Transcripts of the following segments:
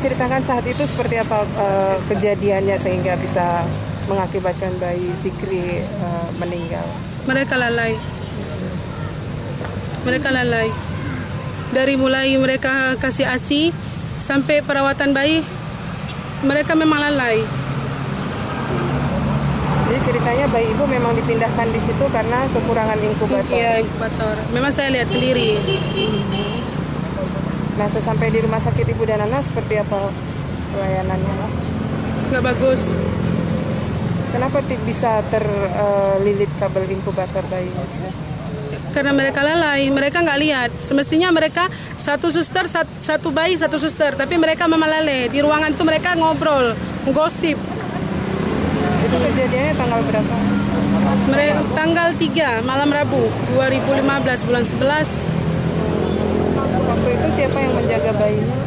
ceritakan saat itu seperti apa kejadiannya sehingga bisa mengakibatkan bayi Zikri meninggal. Mereka lalai. Dari mulai mereka kasih ASI sampai perawatan bayi, mereka memang lalai. Jadi ceritanya bayi ibu memang dipindahkan di situ karena kekurangan inkubator. Iya, inkubator. Memang saya lihat sendiri. Nah, sesampai di rumah sakit ibu dan anak seperti apa pelayanannya? Nggak bagus. Kenapa bisa terlilit kabel inkubator bayi? Karena mereka lalai, mereka nggak lihat. Semestinya mereka satu suster, satu bayi, satu suster. Tapi mereka memang lalai. Di ruangan itu mereka ngobrol, gosip. Itu kejadiannya tanggal berapa? Tanggal 3 malam Rabu 2015 bulan 11. Waktu itu siapa yang menjaga bayinya?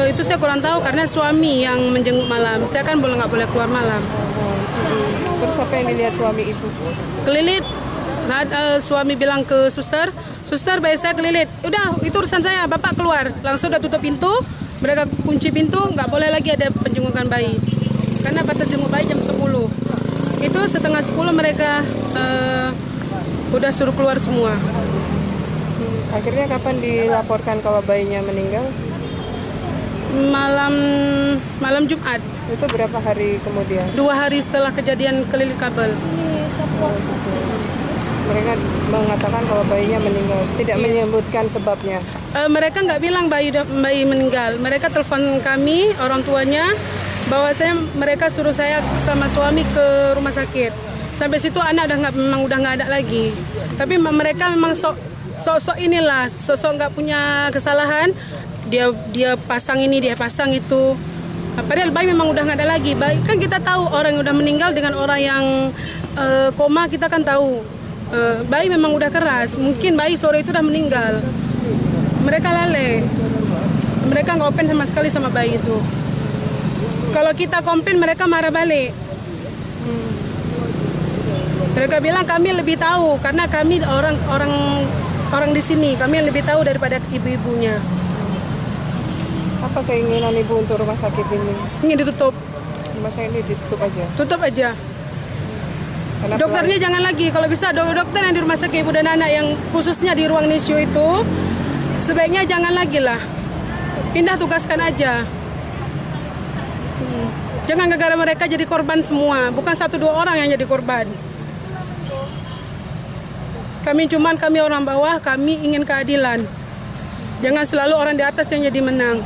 Itu saya kurang tahu karena suami yang menjenguk malam. Saya kan nggak boleh keluar malam. Terus apa yang dilihat suami ibu? Kelilit. Saat suami bilang ke suster, bayi saya kelilit. Udah, itu urusan saya, bapak keluar. Langsung udah tutup pintu, mereka kunci pintu, nggak boleh lagi ada penjengukan bayi. Karena batas jenguk bayi jam 10. Itu setengah 10 mereka udah suruh keluar semua. Akhirnya kapan dilaporkan kalau bayinya meninggal? Malam Jumat. Itu berapa hari kemudian? 2 hari setelah kejadian kelilit kabel. Mereka mengatakan kalau bayinya meninggal, tidak menyebutkan sebabnya. Mereka nggak bilang bayi meninggal. Mereka telepon kami, orang tuanya, bahwa mereka suruh saya sama suami ke rumah sakit. Sampai situ anak udah nggak ada lagi. Tapi mereka memang sosok nggak punya kesalahan. Dia pasang ini, dia pasang itu. Padahal bayi memang udah nggak ada lagi. Bayi kan kita tahu orang yang udah meninggal dengan orang yang koma, kita kan tahu. Bayi memang udah keras. Mungkin bayi sore itu udah meninggal. Mereka lalai. Mereka nggak open sama sekali sama bayi itu. Kalau kita komplain, mereka marah balik. Mereka bilang kami lebih tahu karena kami orang di sini. Kami lebih tahu daripada ibu-ibunya. Apa keinginan ibu untuk rumah sakit ini? Ingin ditutup. Rumah sakit ini ditutup aja? Tutup aja. Karena dokternya jangan lagi. Kalau bisa dokter yang di rumah sakit ibu dan anak yang khususnya di ruang NICU itu sebaiknya jangan lagi lah. Pindah tugaskan aja. Jangan gara-gara mereka jadi korban semua. Bukan 1-2 orang yang jadi korban. Kami orang bawah, kami ingin keadilan. Jangan selalu orang di atas yang jadi menang.